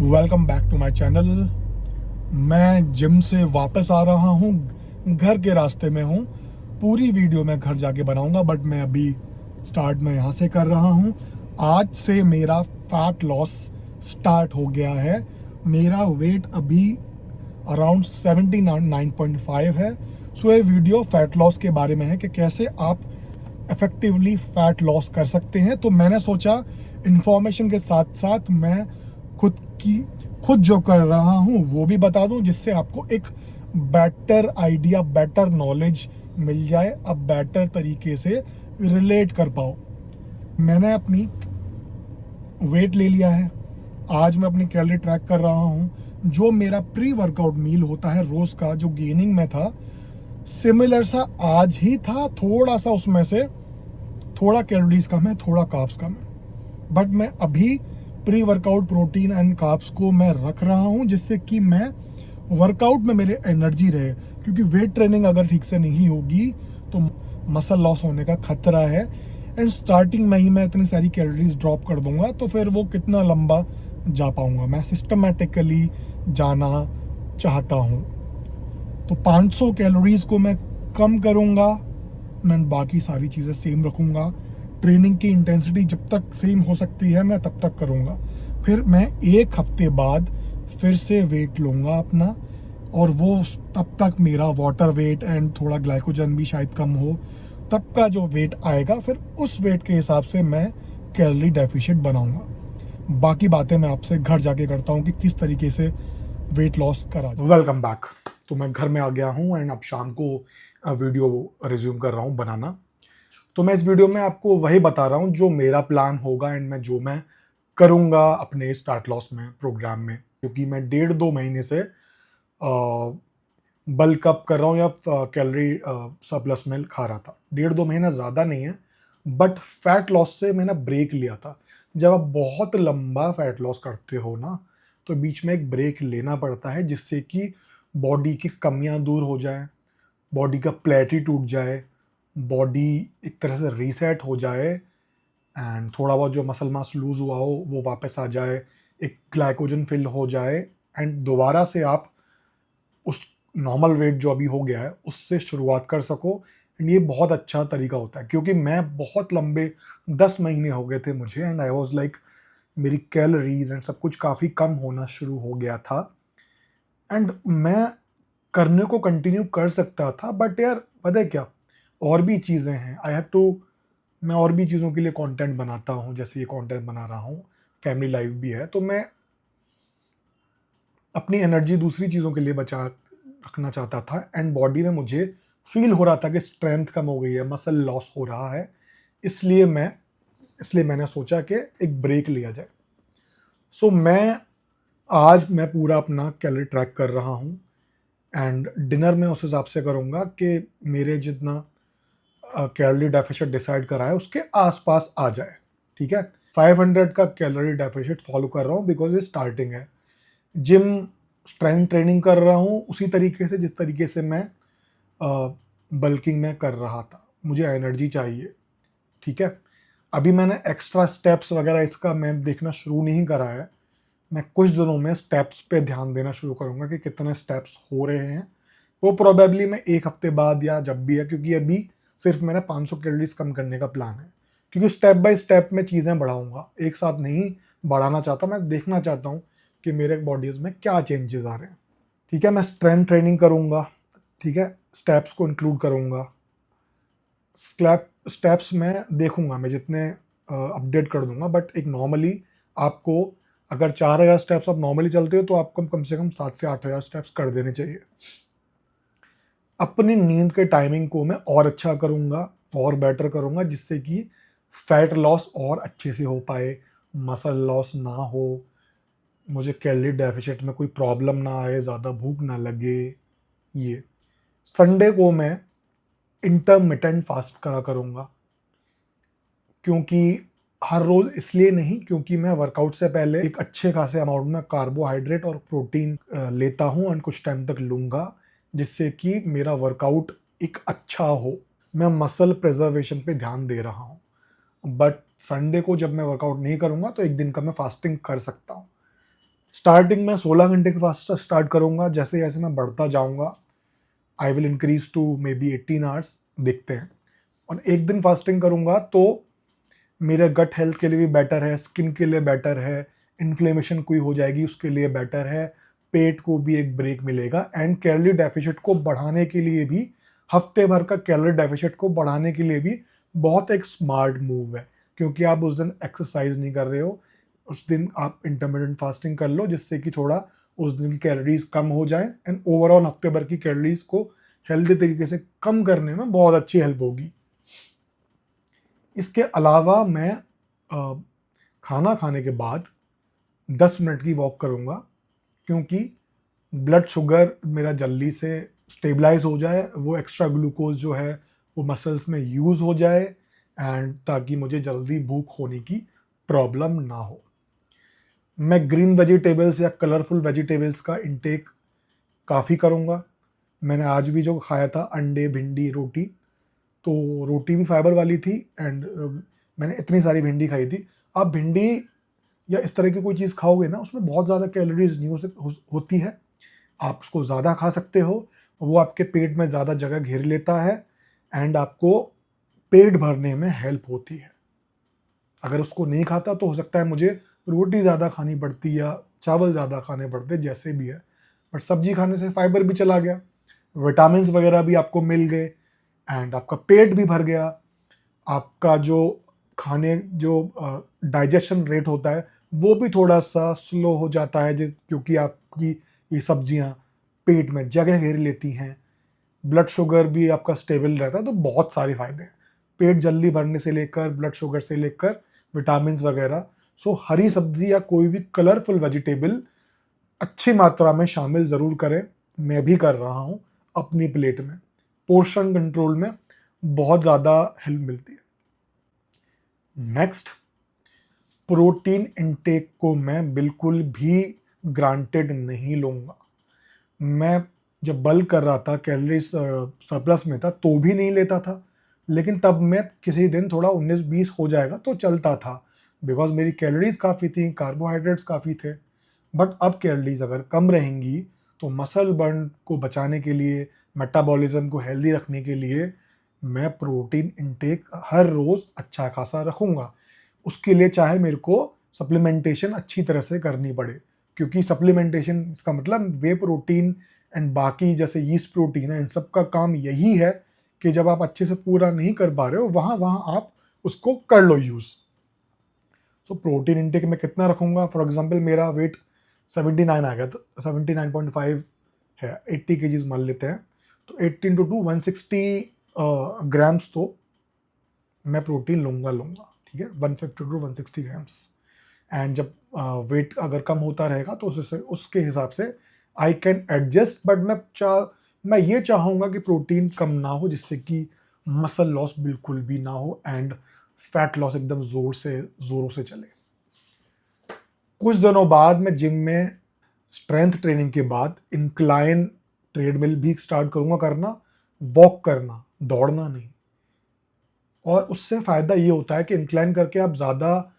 Welcome back to my channel. मैं gym से वापस आ रहा हूँ, घर के रास्ते में हूँ। पूरी वीडियो मैं घर जाके बनाऊंगा, बट मैं अभी स्टार्ट मैं यहाँ से कर रहा हूँ। आज से मेरा फैट लॉस स्टार्ट हो गया है। मेरा वेट अभी अराउंड 79.5 है। सो ये वीडियो फैट लॉस के बारे में है कि कैसे आप इफेक्टिवली फैट लॉस कर सकते हैं। तो मैंने सोचा इंफॉर्मेशन के साथ साथ मैं खुद जो कर रहा हूँ वो भी बता दूं, जिससे आपको एक बेटर आइडिया, बेटर नॉलेज मिल जाए, अब बेटर तरीके से रिलेट कर पाओ। मैंने अपनी वेट ले लिया है। आज मैं अपनी कैलोरी ट्रैक कर रहा हूँ। जो मेरा प्री वर्कआउट मील होता है रोज का, जो गेनिंग में था, सिमिलर सा आज ही था। थोड़ा सा उसमें से थोड़ा कैलोरीज कम है, थोड़ा कार्ब्स कम है, बट मैं अभी pre workout protein and carbs को मैं रख रहा हूं, जिससे कि मैं वर्कआउट में मेरे एनर्जी रहे। क्योंकि वेट ट्रेनिंग अगर ठीक से नहीं होगी तो मसल लॉस होने का खतरा है। एंड स्टार्टिंग में ही मैं इतनी सारी कैलोरीज ड्रॉप कर दूंगा तो फिर वो कितना लंबा जा पाऊंगा। मैं सिस्टमेटिकली जाना चाहता हूं, तो 500 कैलोरीज को मैं कम करूंगा। मैं बाकी सारी चीज़ें सेम रखूंगा। ट्रेनिंग की इंटेंसिटी जब तक सेम हो सकती है मैं तब तक करूंगा। फिर मैं एक हफ्ते बाद फिर से वेट लूंगा अपना, और वो तब तक मेरा वाटर वेट एंड थोड़ा ग्लाइकोजन भी शायद कम हो। तब का जो वेट आएगा, फिर उस वेट के हिसाब से मैं कैलोरी डेफिशिएंट बनाऊंगा। बाकी बातें मैं आपसे घर जाके करता हूँ कि किस तरीके से वेट लॉस करा जाए। Welcome back. तो मैं घर में आ गया हूँ एंड अब शाम को वीडियो रिज्यूम कर रहा हूँ बनाना। तो मैं इस वीडियो में आपको वही बता रहा हूँ जो मेरा प्लान होगा एंड मैं करूँगा अपने स्टार्ट लॉस में प्रोग्राम में। क्योंकि मैं 1.5-2 महीने से बल्क अप कर रहा हूँ या कैलोरी सरप्लस में खा रहा था। 1.5-2 महीना ज़्यादा नहीं है, बट फैट लॉस से मैंने ब्रेक लिया था। जब आप बहुत लंबा फैट लॉस करते हो ना, तो बीच में एक ब्रेक लेना पड़ता है, जिससे कि बॉडी की कमियां दूर हो जाए, बॉडी का प्लेटी टूट जाए, बॉडी एक तरह से रीसेट हो जाए, एंड थोड़ा बहुत जो मसल मास लूज हुआ हो वो वापस आ जाए, एक ग्लाइकोजन फिल हो जाए, एंड दोबारा से आप उस नॉर्मल वेट जो अभी हो गया है उससे शुरुआत कर सको। एंड ये बहुत अच्छा तरीका होता है, क्योंकि मैं बहुत लंबे 10 महीने हो गए थे मुझे, एंड आई वॉज लाइक मेरी कैलोरीज एंड सब कुछ काफ़ी कम होना शुरू हो गया था। एंड मैं करने को कंटिन्यू कर सकता था, बट यार पता है क्या, और भी चीज़ें हैं। आई हैव टू, मैं और भी चीज़ों के लिए कंटेंट बनाता हूँ, जैसे ये कंटेंट बना रहा हूँ, फैमिली लाइफ भी है, तो मैं अपनी एनर्जी दूसरी चीज़ों के लिए बचा रखना चाहता था। एंड बॉडी में मुझे फील हो रहा था कि स्ट्रेंथ कम हो गई है, मसल लॉस हो रहा है। इसलिए मैंने सोचा कि एक ब्रेक लिया जाए। सो आज मैं पूरा अपना कैलोरी ट्रैक कर रहा हूँ, एंड डिनर में उस हिसाब से करूँगा कि मेरे जितना कैलोरी डेफिसिट डिसाइड करा है उसके आसपास आ जाए। ठीक है, 500 का कैलोरी डेफिसिट फॉलो कर रहा हूँ बिकॉज ये स्टार्टिंग है। जिम स्ट्रेंथ ट्रेनिंग कर रहा हूँ उसी तरीके से जिस तरीके से मैं बल्किंग में कर रहा था। मुझे एनर्जी चाहिए। ठीक है, अभी मैंने एक्स्ट्रा स्टेप्स वगैरह इसका मैं देखना शुरू नहीं करा है। मैं कुछ दिनों में स्टेप्स पे ध्यान देना शुरू करूँगा कि कितने स्टेप्स हो रहे हैं। वो प्रोबेबली मैं एक हफ्ते बाद या जब भी है, क्योंकि अभी सिर्फ मैंने 500 कैलोरीज कम करने का प्लान है। क्योंकि स्टेप बाय स्टेप में चीज़ें बढ़ाऊंगा, एक साथ नहीं बढ़ाना चाहता। मैं देखना चाहता हूँ कि मेरे बॉडीज़ में क्या चेंजेस आ रहे हैं। ठीक है, मैं स्ट्रेंथ ट्रेनिंग करूँगा। ठीक है, स्टेप्स को इंक्लूड करूँगा। स्टेप्स मैं देखूंगा, मैं जितने अपडेट कर दूंगा, बट एक नॉर्मली आपको अगर 4,000 स्टेप्स आप नॉर्मली चलते हो तो आपको कम से कम 7 से 8,000 स्टेप्स कर देने चाहिए। अपनी नींद के टाइमिंग को मैं और अच्छा करूँगा, और बेटर करूँगा, जिससे कि फैट लॉस और अच्छे से हो पाए, मसल लॉस ना हो, मुझे कैलोरी डेफिसिट में कोई प्रॉब्लम ना आए, ज़्यादा भूख ना लगे। ये संडे को मैं इंटरमिटेंट फास्ट करा करूँगा, क्योंकि हर रोज़ इसलिए नहीं, क्योंकि मैं वर्कआउट से पहले एक अच्छे खासे अमाउंट में कार्बोहाइड्रेट और प्रोटीन लेता हूँ एंड कुछ टाइम तक लूँगा, जिससे कि मेरा वर्कआउट एक अच्छा हो। मैं मसल प्रिजर्वेशन पे ध्यान दे रहा हूँ, बट संडे को जब मैं वर्कआउट नहीं करूँगा तो एक दिन का मैं फास्टिंग कर सकता हूँ। स्टार्टिंग में 16 घंटे के फास्ट स्टार्ट करूँगा, जैसे जैसे मैं बढ़ता जाऊँगा I will increase to may be 18 hours, देखते हैं। और एक दिन फास्टिंग करूँगा तो मेरे गट हेल्थ के लिए भी बेटर है, स्किन के लिए बेटर है, इन्फ्लेमेशन कोई हो जाएगी उसके लिए बेटर है, पेट को भी एक ब्रेक मिलेगा, एंड कैलोरी डेफिसिट को बढ़ाने के लिए भी, हफ्ते भर का कैलोरी डेफिसिट को बढ़ाने के लिए भी बहुत एक स्मार्ट मूव है, क्योंकि आप उस दिन एक्सरसाइज नहीं कर रहे हो, उस दिन आप इंटरमीडिएट फास्टिंग कर लो, जिससे कि थोड़ा उस दिन की कैलोरीज कम हो जाए, एंड ओवरऑल हफ्ते भर की कैलोरीज को हेल्दी तरीके से कम करने में बहुत अच्छी हेल्प होगी। इसके अलावा मैं खाना खाने के बाद 10 मिनट की वॉक करूँगा, क्योंकि ब्लड शुगर मेरा जल्दी से स्टेबलाइज हो जाए, वो एक्स्ट्रा ग्लूकोज जो है वो मसल्स में यूज़ हो जाए, एंड ताकि मुझे जल्दी भूख होने की प्रॉब्लम ना हो। मैं ग्रीन वेजिटेबल्स या कलरफुल वेजिटेबल्स का इंटेक काफ़ी करूँगा। मैंने आज भी जो खाया था अंडे, भिंडी, रोटी, तो रोटी भी फाइबर वाली थी, एंड मैंने इतनी सारी भिंडी खाई थी। आप भिंडी या इस तरह की कोई चीज़ खाओगे ना, उसमें बहुत ज़्यादा कैलोरीज नहीं होती है, आप उसको ज़्यादा खा सकते हो, वो आपके पेट में ज़्यादा जगह घेर लेता है, एंड आपको पेट भरने में हेल्प होती है। अगर उसको नहीं खाता तो हो सकता है मुझे रोटी ज़्यादा खानी पड़ती या चावल ज़्यादा खाने पड़ते, जैसे भी है, बट सब्जी खाने से फाइबर भी चला गया, विटामिन वगैरह भी आपको मिल गए, एंड आपका पेट भी भर गया। आपका जो खाने जो डाइजेशन रेट होता है वो भी थोड़ा सा स्लो हो जाता है, क्योंकि आपकी ये सब्जियां पेट में जगह घेर लेती हैं। ब्लड शुगर भी आपका स्टेबल रहता है, तो बहुत सारे फायदे हैं पेट जल्दी भरने से लेकर, ब्लड शुगर से लेकर, विटामिन वगैरह। सो हरी सब्जी या कोई भी कलरफुल वेजिटेबल अच्छी मात्रा में शामिल ज़रूर करें, मैं भी कर रहा हूँ अपनी प्लेट में। पोर्शन कंट्रोल में बहुत ज़्यादा हेल्प मिलती है। नेक्स्ट, प्रोटीन इनटेक को मैं बिल्कुल भी ग्रांटेड नहीं लूँगा। मैं जब बल्क कर रहा था, कैलोरी सरप्लस में था, तो भी नहीं लेता था, लेकिन तब मैं किसी दिन थोड़ा 19-20 हो जाएगा तो चलता था, बिकॉज मेरी कैलोरीज काफ़ी थी, कार्बोहाइड्रेट्स काफ़ी थे। बट अब कैलोरीज अगर कम रहेंगी तो मसल बर्न को बचाने के लिए, मेटाबॉलिज्म को हेल्दी रखने के लिए मैं प्रोटीन इनटेक हर रोज़ अच्छा खासा रखूँगा। उसके लिए चाहे मेरे को सप्लीमेंटेशन अच्छी तरह से करनी पड़े, क्योंकि सप्लीमेंटेशन इसका मतलब वे प्रोटीन एंड बाकी जैसे यीस्ट प्रोटीन है, इन सब का काम यही है कि जब आप अच्छे से पूरा नहीं कर पा रहे हो वहाँ आप उसको कर लो यूज़। सो प्रोटीन इनटेक में कितना रखूँगा, फॉर एग्जांपल मेरा वेट 79 आ गया, तो 79.5 है, 80 केजीज मान लेते हैं, तो 80 × 2 160 ग्राम्स तो मैं प्रोटीन लूँगा, ठीक है, 150 टू 160 ग्राम्स। एंड जब वेट अगर कम होता रहेगा तो उसके हिसाब से आई कैन एडजस्ट, बट मैं ये चाहूँगा कि प्रोटीन कम ना हो, जिससे कि मसल लॉस बिल्कुल भी ना हो, एंड फैट लॉस एकदम ज़ोरों से चले। कुछ दिनों बाद मैं जिम में स्ट्रेंथ ट्रेनिंग के बाद इंक्लाइन ट्रेडमिल भी स्टार्ट करूँगा करना, वॉक करना, दौड़ना नहीं। और उससे फ़ायदा ये होता है कि इंक्लाइन करके आप ज़्यादा,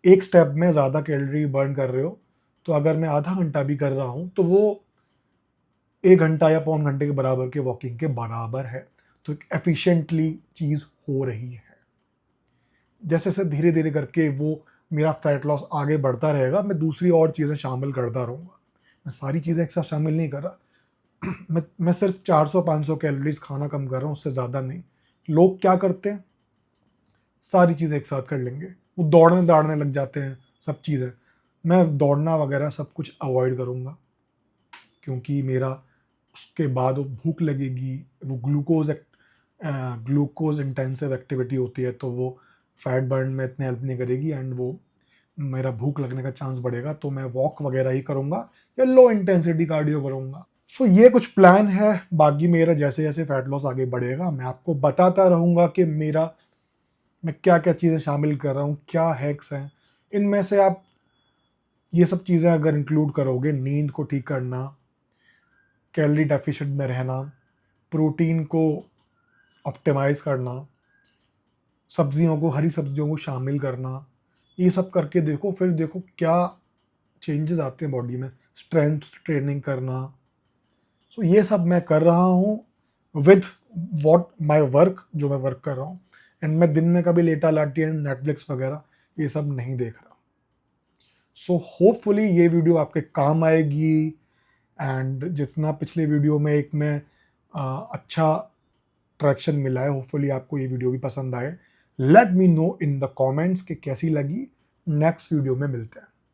एक स्टेप में ज़्यादा कैलोरी बर्न कर रहे हो, तो अगर मैं आधा घंटा भी कर रहा हूँ तो वो 1 घंटा या पौन घंटे के बराबर के वॉकिंग के बराबर है, तो एक एफिशिएंटली चीज़ हो रही है। जैसे जैसे धीरे धीरे करके वो मेरा फैट लॉस आगे बढ़ता रहेगा, मैं दूसरी और चीज़ें शामिल करता रहूँगा। मैं सारी चीज़ें एक साथ शामिल नहीं कर रहा। मैं सिर्फ 400-500 कैलोरीज खाना कम कर रहा हूँ, उससे ज़्यादा नहीं। लोग क्या करते हैं, सारी चीज़ें एक साथ कर लेंगे, वो दौड़ने लग जाते हैं, सब चीज़ें। मैं दौड़ना वगैरह सब कुछ अवॉइड करूँगा, क्योंकि मेरा उसके बाद वो भूख लगेगी, वो ग्लूकोज इंटेंसिव एक्टिविटी होती है, तो वो फैट बर्न में इतनी हेल्प नहीं करेगी, एंड वो मेरा भूख लगने का चांस बढ़ेगा, तो मैं वॉक वगैरह ही करूँगा या लो इंटेंसिटी कार्डियो करूँगा। सो ये कुछ प्लान है। बाकी मेरा जैसे जैसे फैट लॉस आगे बढ़ेगा मैं आपको बताता रहूँगा कि मैं क्या क्या चीज़ें शामिल कर रहा हूँ, क्या हैक्स हैं। इनमें से आप ये सब चीज़ें अगर इंक्लूड करोगे, नींद को ठीक करना, कैलोरी डेफिशिएंट में रहना, प्रोटीन को ऑप्टिमाइज़ करना, हरी सब्जियों को शामिल करना, ये सब करके देखो, फिर देखो क्या चेंजेस आते हैं बॉडी में, स्ट्रेंथ ट्रेनिंग करना। सो ये सब मैं कर रहा हूँ विथ वॉट माई वर्क, जो मैं वर्क कर रहा हूँ। एंड मैं दिन में कभी लेटा लाटी एंड नेटफ्लिक्स वगैरह ये सब नहीं देख रहा। सो होपफुली ये वीडियो आपके काम आएगी। एंड जितना पिछले वीडियो में एक में अच्छा ट्रैक्शन मिला है, होपफुली आपको ये वीडियो भी पसंद आए। Let me know in the comments कि कैसी लगी। नेक्स्ट वीडियो में मिलते हैं।